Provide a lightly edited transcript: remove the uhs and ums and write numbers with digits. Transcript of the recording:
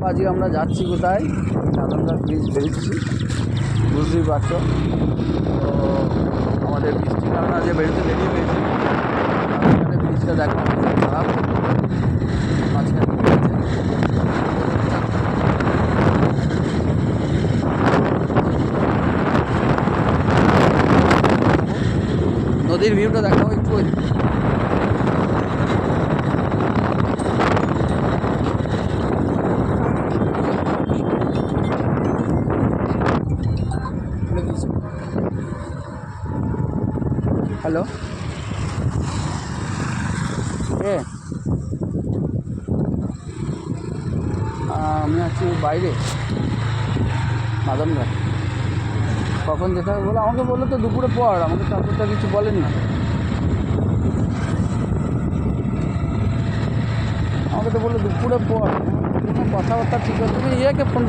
আজকে আমরা যাচ্ছি কোথায়, নাদনঘাট ব্রিজ বেরোচ্ছি, বুঝতেই পারছো। তো আমাদের বৃষ্টির কারণে আজকে বেরোতে দেরি হয়েছে। নাদনঘাটের ব্রিজটা দেখা খারাপ, মাঝখানে নদীর ভিউটা দেখাবো একটু। হ্যালো, আমি আছি বাইরে নাদনঘাট। কখন যেতে হবে বলে আমাকে বললো তো দুপুরে পর, আমাকে তারপরটা কিছু বলেনি। আমাকে তো বললো দুপুরে পর, কোনো কথাবার্তা ঠিক আছে। তুমি ইয়েকে ফোন